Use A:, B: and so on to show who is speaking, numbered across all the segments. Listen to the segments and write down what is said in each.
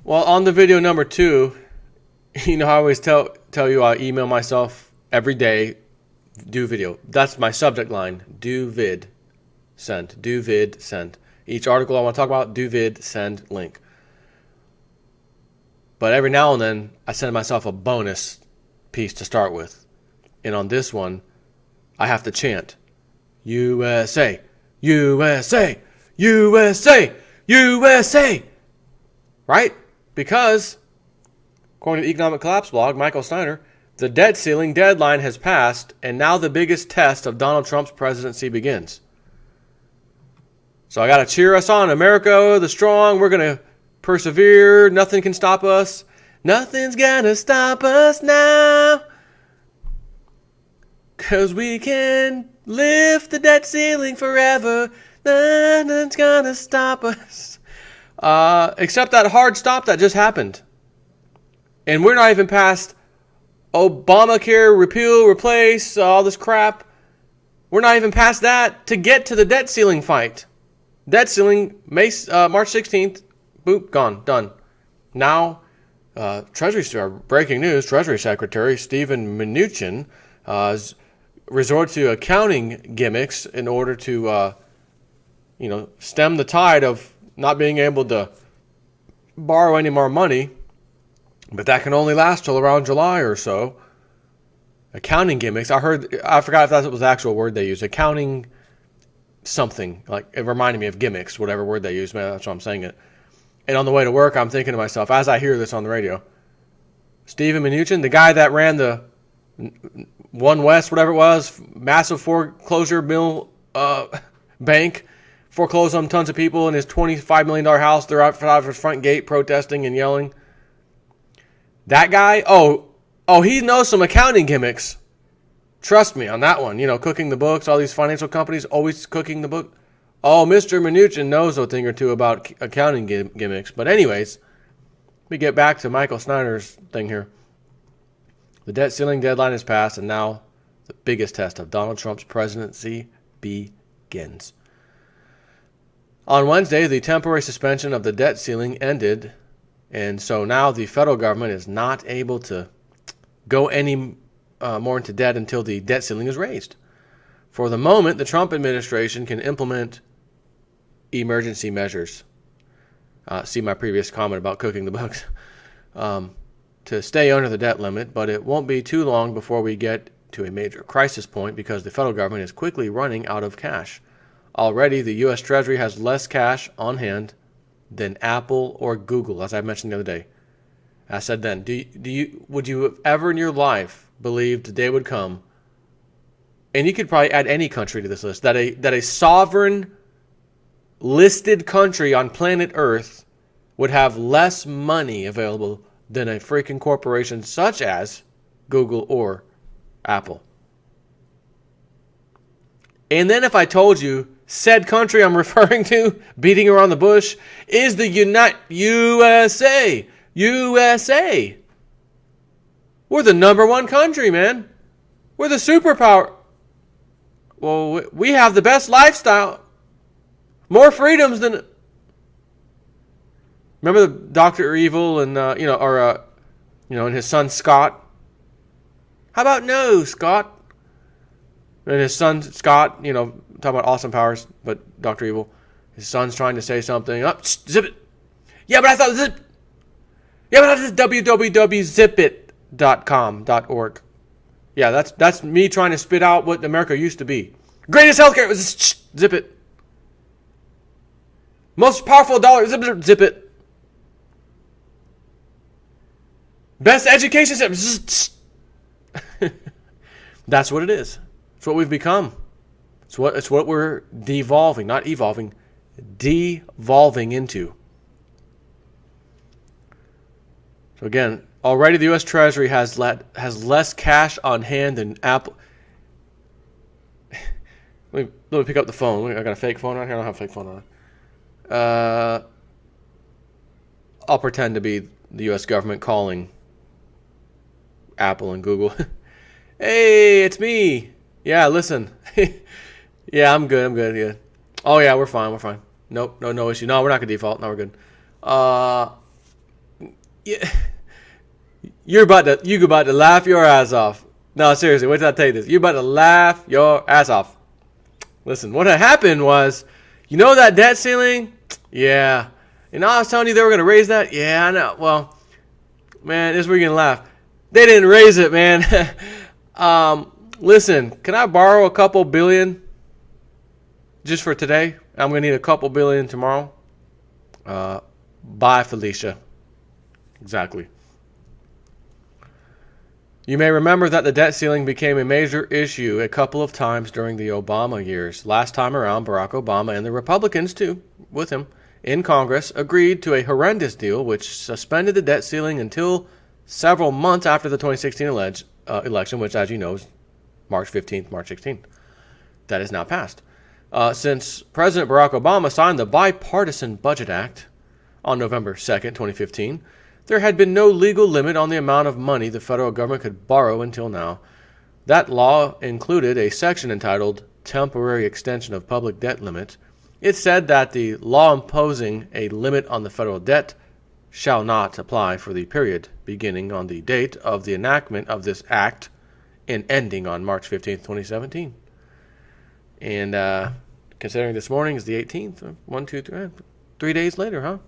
A: Well, on the video number 2, you know, I always tell you I email myself every day, do video. That's my subject line, do vid, send, do vid, send. Each article I want to talk about, do vid, send, link. But every now and then, I send myself a bonus piece to start with. And on this one, I have to chant, USA, USA, USA, USA, right? Because, according to the Economic Collapse blog, Michael Snyder, the debt ceiling deadline has passed, and now the biggest test of Donald Trump's presidency begins. So I got to cheer us on. America, the strong, we're going to persevere. Nothing can stop us. Nothing's going to stop us now. Because we can lift the debt ceiling forever. Nothing's going to stop us. Except that hard stop that just happened. And we're not even past Obamacare, repeal, replace, all this crap. We're not even past that to get to the debt ceiling fight. Debt ceiling, March 16th, boop, gone, done. Now, breaking news, Treasury Secretary Steven Mnuchin has resorted to accounting gimmicks in order to, stem the tide of not being able to borrow any more money. But that can only last till around July or so. Accounting gimmicks. I forgot if that was the actual word they used. Accounting something. Like, it reminded me of gimmicks, whatever word they used. Man, that's why I'm saying it. And on the way to work, I'm thinking to myself, as I hear this on the radio, Steven Mnuchin, the guy that ran the One West, whatever it was, massive foreclosure mill bank, foreclosed on tons of people in his $25 million house. They're out of his front gate protesting and yelling. That guy, he knows some accounting gimmicks. Trust me on that one. You know, cooking the books, all these financial companies always cooking the book. Oh, Mr. Mnuchin knows a thing or two about accounting gimmicks. But anyways, we get back to Michael Snyder's thing here. The debt ceiling deadline is passed, and now the biggest test of Donald Trump's presidency begins. On Wednesday, the temporary suspension of the debt ceiling ended. And so now the federal government is not able to go any more into debt until the debt ceiling is raised. For the moment, the Trump administration can implement emergency measures. See my previous comment about cooking the books. To stay under the debt limit, but it won't be too long before we get to a major crisis point because the federal government is quickly running out of cash. Already, the U.S. Treasury has less cash on hand than Apple or Google, as I mentioned the other day. I said then, would you have ever in your life believed the day would come, and you could probably add any country to this list, that a sovereign listed country on planet Earth would have less money available than a freaking corporation such as Google or Apple? And then if I told you said country I'm referring to, beating around the bush, is the USA. USA. We're the number one country, man. We're the superpower. Well, we have the best lifestyle. More freedoms than... Remember the Dr. Evil and, and his son Scott? How about no, Scott? And his son Scott, talking about awesome powers, but Dr. Evil, his son's trying to say something. Oh, zip it. Yeah, but I thought zip. Yeah, but that's www.zipit.com.org. Yeah, that's me trying to spit out what America used to be. Greatest healthcare was zip it. Most powerful dollar, zip it. Best education system. That's what it is. It's what we've become. It's what we're devolving, not evolving, devolving into. So again, already the U.S. Treasury has less cash on hand than Apple. Let me pick up the phone. I got a fake phone on here. I don't have a fake phone on. I'll pretend to be the U.S. government calling Apple and Google. Hey, it's me. Yeah, listen. Yeah, I'm good. Yeah. Oh yeah, we're fine. Nope, no issue. No, we're not gonna default. No, we're good. Yeah, you're about to laugh your ass off. No, seriously, wait till I tell you this. You're about to laugh your ass off. Listen, what had happened was, that debt ceiling? Yeah. I was telling you they were going to raise that? Yeah, I know. Well, man, this is where you're going to laugh. They didn't raise it, man. Listen, can I borrow a couple billion just for today? I'm going to need a couple billion tomorrow. Bye, Felicia. Exactly. You may remember that the debt ceiling became a major issue a couple of times during the Obama years. Last time around, Barack Obama and the Republicans, too, with him, in Congress, agreed to a horrendous deal which suspended the debt ceiling until several months after the 2016 election, which, as you know, is March 15th, March 16th. That is now passed. Since President Barack Obama signed the Bipartisan Budget Act on November 2nd, 2015, there had been no legal limit on the amount of money the federal government could borrow until now. That law included a section entitled Temporary Extension of Public Debt Limit. It said that the law imposing a limit on the federal debt shall not apply for the period beginning on the date of the enactment of this act and ending on March 15, 2017. And considering this morning is the 18th, 3 days later, huh?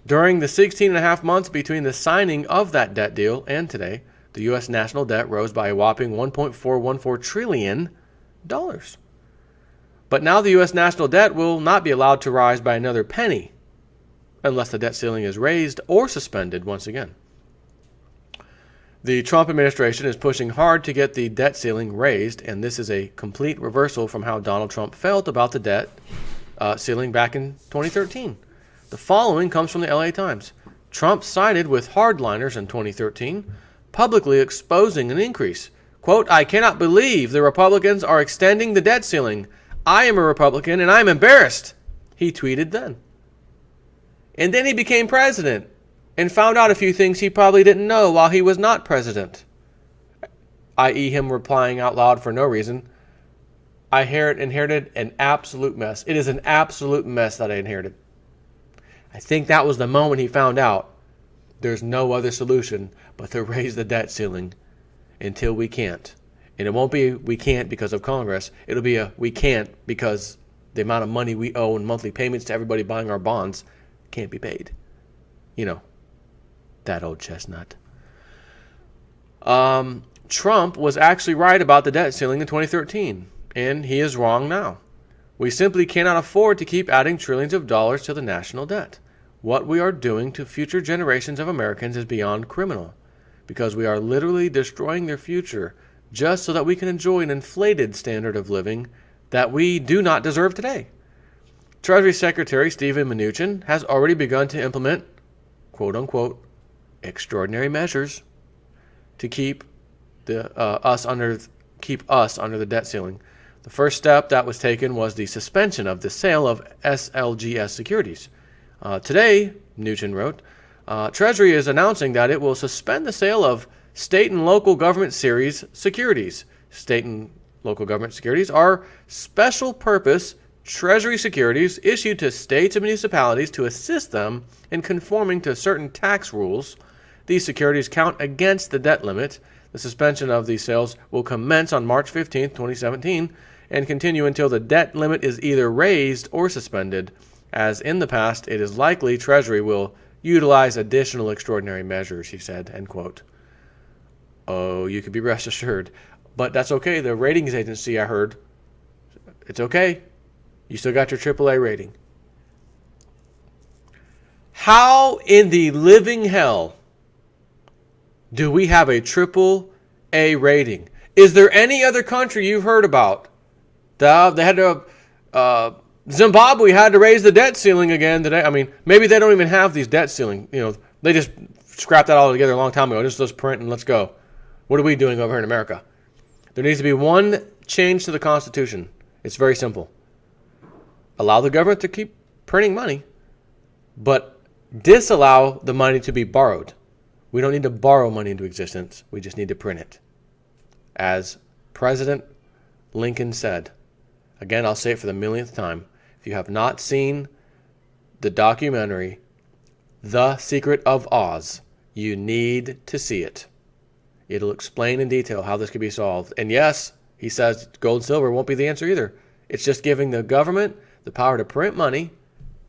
A: During the 16 and a half months between the signing of that debt deal and today, the U.S. national debt rose by a whopping $1.414 trillion. But now the U.S. national debt will not be allowed to rise by another penny unless the debt ceiling is raised or suspended once again. The Trump administration is pushing hard to get the debt ceiling raised, and this is a complete reversal from how Donald Trump felt about the debt ceiling back in 2013. The following comes from the LA Times. Trump sided with hardliners in 2013, publicly exposing an increase. Quote, "I cannot believe the Republicans are extending the debt ceiling. I am a Republican and I'm embarrassed," he tweeted then. And then he became president and found out a few things he probably didn't know while he was not president, i.e. him replying out loud for no reason. I inherited an absolute mess. It is an absolute mess that I inherited. I think that was the moment he found out there's no other solution but to raise the debt ceiling until we can't. And it won't be we can't because of Congress. It'll be a we can't because the amount of money we owe in monthly payments to everybody buying our bonds can't be paid. That old chestnut. Trump was actually right about the debt ceiling in 2013, and he is wrong now. We simply cannot afford to keep adding trillions of dollars to the national debt. What we are doing to future generations of Americans is beyond criminal, because we are literally destroying their future just so that we can enjoy an inflated standard of living that we do not deserve today. Treasury Secretary Steven Mnuchin has already begun to implement, quote-unquote, extraordinary measures to keep us under the debt ceiling. The first step that was taken was the suspension of the sale of SLGS securities. Today, Mnuchin wrote, Treasury is announcing that it will suspend the sale of state and local government series securities. State and local government securities are special purpose Treasury securities issued to states and municipalities to assist them in conforming to certain tax rules. These securities count against the debt limit. The suspension of these sales will commence on March 15, 2017, and continue until the debt limit is either raised or suspended. As in the past, it is likely Treasury will utilize additional extraordinary measures, he said, end quote. Oh, you can be rest assured. But that's okay. The ratings agency, I heard, it's okay. You still got your AAA rating. How in the living hell do we have a AAA rating? Is there any other country you've heard about? They had to... Zimbabwe had to raise the debt ceiling again today. I mean, maybe they don't even have these debt ceiling. They just scrapped that all together a long time ago. Just let's print and let's go. What are we doing over here in America? There needs to be one change to the Constitution. It's very simple. Allow the government to keep printing money, but disallow the money to be borrowed. We don't need to borrow money into existence. We just need to print it. As President Lincoln said, again, I'll say it for the millionth time. If you have not seen the documentary, The Secret of Oz. You need to see it. It'll explain in detail how this could be solved. And yes, he says gold and silver won't be the answer either. It's just giving the government the power to print money,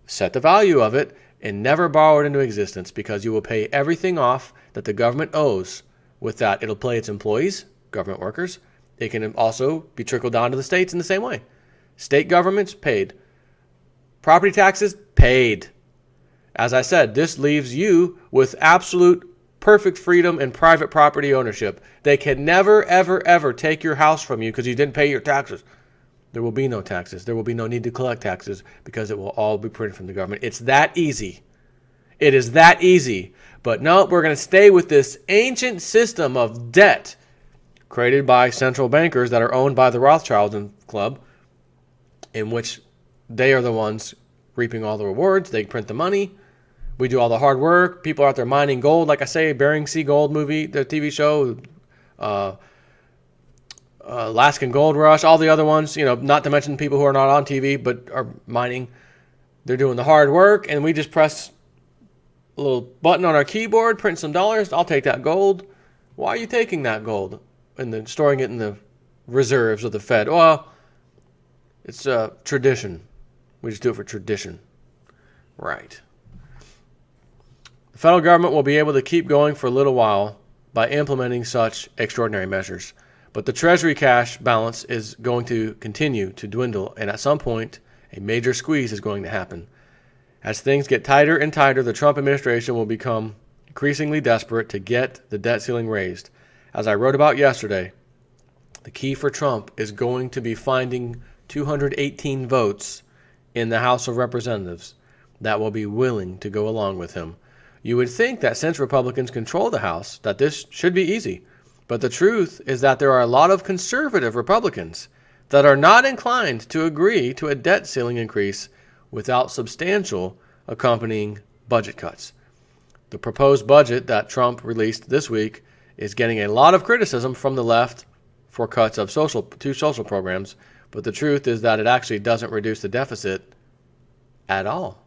A: set the value of it, and never borrow it into existence, because you will pay everything off that the government owes. With that, it'll pay its employees, government workers. It can also be trickled down to the states in the same way. State governments, paid. Property taxes, paid. As I said, this leaves you with absolute perfect freedom and private property ownership. They can never, ever, ever take your house from you because you didn't pay your taxes. There will be no taxes. There will be no need to collect taxes because it will all be printed from the government. It's that easy. It is that easy. But no, we're going to stay with this ancient system of debt created by central bankers that are owned by the Rothschilds Club, in which they are the ones reaping all the rewards. They print the money. We do all the hard work. People are out there mining gold. Like I say, Bering Sea Gold movie, the TV show, Alaskan Gold Rush, all the other ones, not to mention people who are not on TV but are mining. They're doing the hard work, and we just press a little button on our keyboard, print some dollars. I'll take that gold. Why are you taking that gold and then storing it in the reserves of the Fed? Well, it's a tradition. We just do it for tradition. Right. The federal government will be able to keep going for a little while by implementing such extraordinary measures. But the Treasury cash balance is going to continue to dwindle, and at some point, a major squeeze is going to happen. As things get tighter and tighter, the Trump administration will become increasingly desperate to get the debt ceiling raised. As I wrote about yesterday, the key for Trump is going to be finding 218 votes in the House of Representatives that will be willing to go along with him. You would think that since Republicans control the House, that this should be easy. But the truth is that there are a lot of conservative Republicans that are not inclined to agree to a debt ceiling increase without substantial accompanying budget cuts. The proposed budget that Trump released this week is getting a lot of criticism from the left for cuts of social programs, but the truth is that it actually doesn't reduce the deficit at all.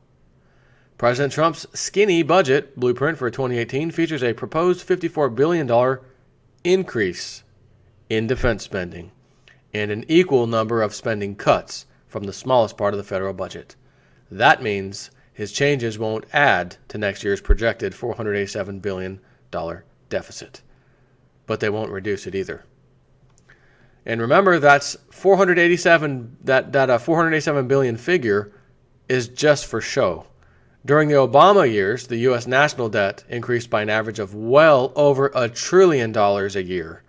A: President Trump's skinny budget blueprint for 2018 features a proposed $54 billion increase in defense spending and an equal number of spending cuts from the smallest part of the federal budget. That means his changes won't add to next year's projected $487 billion deficit, but they won't reduce it either. And remember, that's 487. That $487 billion figure is just for show. During the Obama years, the U.S. national debt increased by an average of well over $1 trillion a year.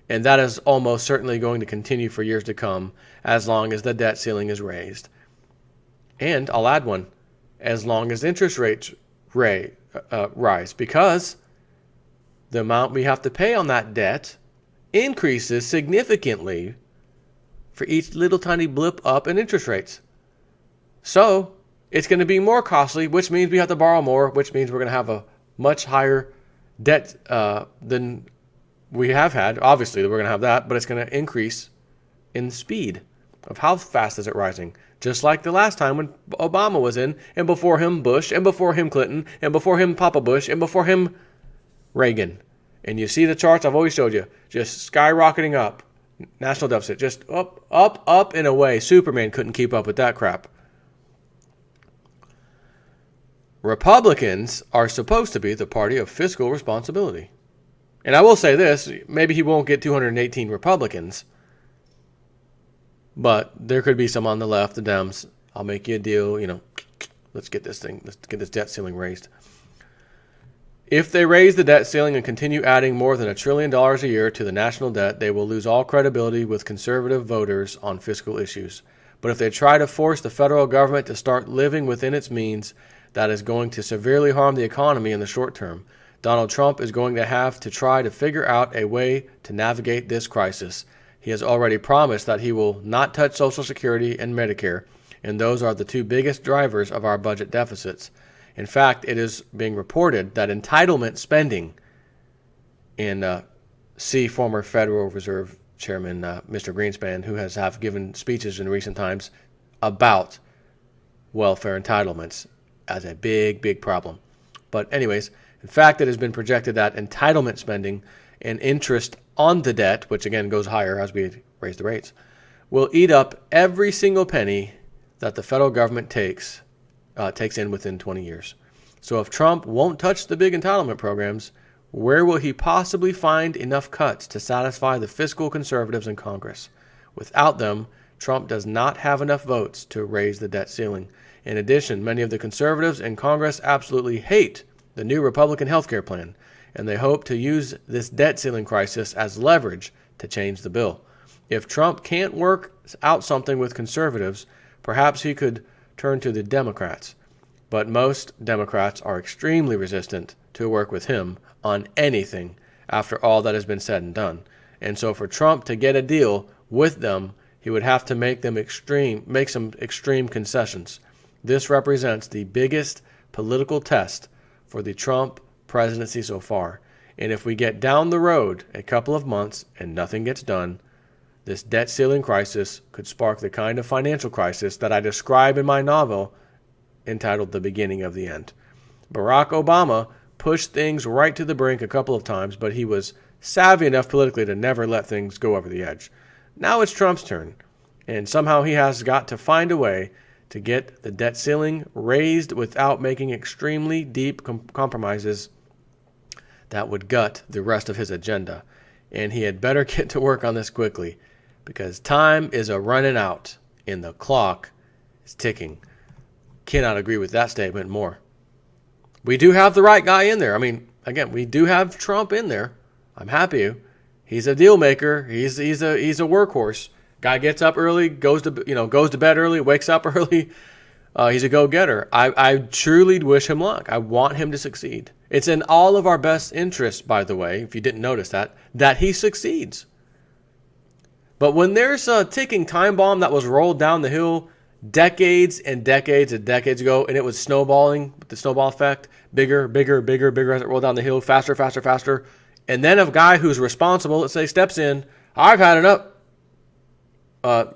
A: And that is almost certainly going to continue for years to come as long as the debt ceiling is raised. And I'll add one, as long as interest rates rise, because the amount we have to pay on that debt increases significantly for each little tiny blip up in interest rates. So it's going to be more costly, which means we have to borrow more, which means we're going to have a much higher debt than we have had. Obviously, we're going to have that, but it's going to increase in speed of how fast is it rising. Just like the last time when Obama was in, and before him Bush, and before him Clinton, and before him Papa Bush, and before him Reagan. And you see the charts I've always showed you, just skyrocketing up. National deficit, just up, up, up and away. Superman couldn't keep up with that crap. Republicans are supposed to be the party of fiscal responsibility. And I will say this, maybe he won't get 218 Republicans, but there could be some on the left, the Dems. I'll make you a deal, let's get this debt ceiling raised. If they raise the debt ceiling and continue adding more than $1 trillion a year to the national debt, they will lose all credibility with conservative voters on fiscal issues. But if they try to force the federal government to start living within its means, that is going to severely harm the economy in the short term. Donald Trump is going to have to try to figure out a way to navigate this crisis. He has already promised that he will not touch Social Security and Medicare, and those are the two biggest drivers of our budget deficits. In fact, it is being reported that entitlement spending, and see former Federal Reserve Chairman Mr. Greenspan, who has given speeches in recent times about welfare entitlements as a big, big problem. But anyways, in fact, it has been projected that entitlement spending and interest on the debt, which again goes higher as we raise the rates, will eat up every single penny that the federal government takes in within 20 years. So if Trump won't touch the big entitlement programs, where will he possibly find enough cuts to satisfy the fiscal conservatives in Congress? Without them, Trump does not have enough votes to raise the debt ceiling. In addition, many of the conservatives in Congress absolutely hate the new Republican healthcare plan, and they hope to use this debt ceiling crisis as leverage to change the bill. If Trump can't work out something with conservatives, perhaps he could turn to the Democrats. But most Democrats are extremely resistant to work with him on anything after all that has been said and done. And so for Trump to get a deal with them, he would have to make some extreme concessions. This represents the biggest political test for the Trump presidency so far. And if we get down the road a couple of months and nothing gets done, this debt ceiling crisis could spark the kind of financial crisis that I describe in my novel entitled The Beginning of the End. Barack Obama pushed things right to the brink a couple of times, but he was savvy enough politically to never let things go over the edge. Now it's Trump's turn, and somehow he has got to find a way to get the debt ceiling raised without making extremely deep compromises that would gut the rest of his agenda. And he had better get to work on this quickly, because time is running out and the clock is ticking. Cannot agree with that statement more. We do have the right guy in there. I mean, again, we do have Trump in there. I'm happy. He's a deal maker. He's a workhorse. Guy gets up early, goes to bed early, wakes up early. He's a go-getter. I truly wish him luck. I want him to succeed. It's in all of our best interests, by the way, if you didn't notice that he succeeds. But when there's a ticking time bomb that was rolled down the hill decades and decades and decades ago, and it was snowballing with the snowball effect, bigger as it rolled down the hill, faster. And then a guy who's responsible, let's say, steps in, I've had enough.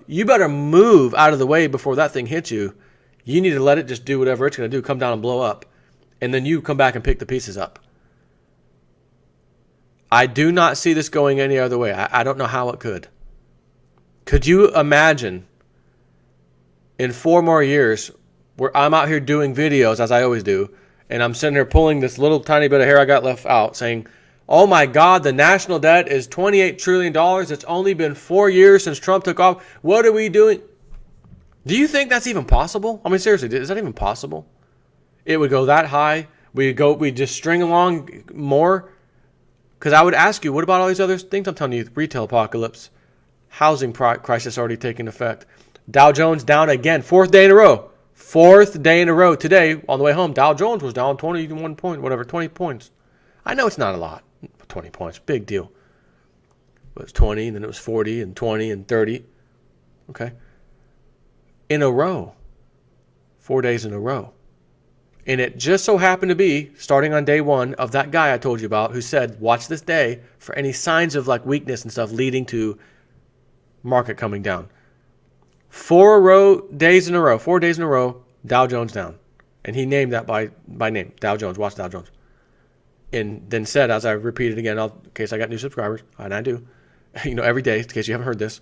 A: You better move out of the way before that thing hits you. You need to let it just do whatever it's going to do, come down and blow up. And then you come back and pick the pieces up. I do not see this going any other way. I don't know how it could. Could you imagine in 4 more years where I'm out here doing videos, as I always do, and I'm sitting here pulling this little tiny bit of hair I got left out saying, oh my God, the national debt is $28 trillion. It's only been 4 years since Trump took off. What are we doing? Do you think that's even possible? I mean, seriously, is that even possible? It would go that high. We just string along more. Because I would ask you, what about all these other things I'm telling you? Retail apocalypse, housing crisis already taking effect. Dow Jones down again, 4th day in a row. 4th day in a row. Today, on the way home, Dow Jones was down 20 points. I know it's not a lot. 20 points, big deal. It was 20, and then it was 40, and 20, and 30. Okay. In a row. 4 days in a row. And it just so happened to be, starting on day 1, of that guy I told you about who said, watch this day for any signs of like weakness and stuff leading to market coming down. 4 days in a row, Dow Jones down. And he named that by name, Dow Jones. Watch Dow Jones. And then said, as I repeated again, in case I got new subscribers, and I do, every day, in case you haven't heard this,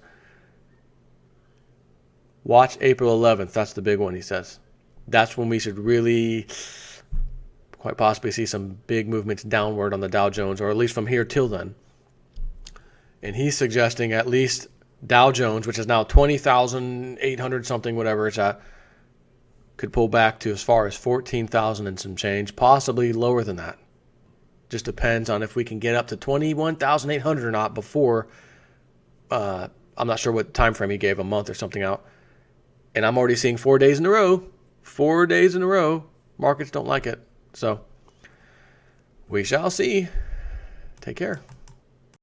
A: watch April 11th. That's the big one, he says. That's when we should really quite possibly see some big movements downward on the Dow Jones, or at least from here till then. And he's suggesting at least Dow Jones, which is now 20,800 something, whatever it's at, could pull back to as far as 14,000 and some change, possibly lower than that. Just depends on if we can get up to 21,800 or not before, I'm not sure what time frame he gave, a month or something out. And I'm already seeing 4 days in a row. 4 days in a row. Markets don't like it. So we shall see. Take care.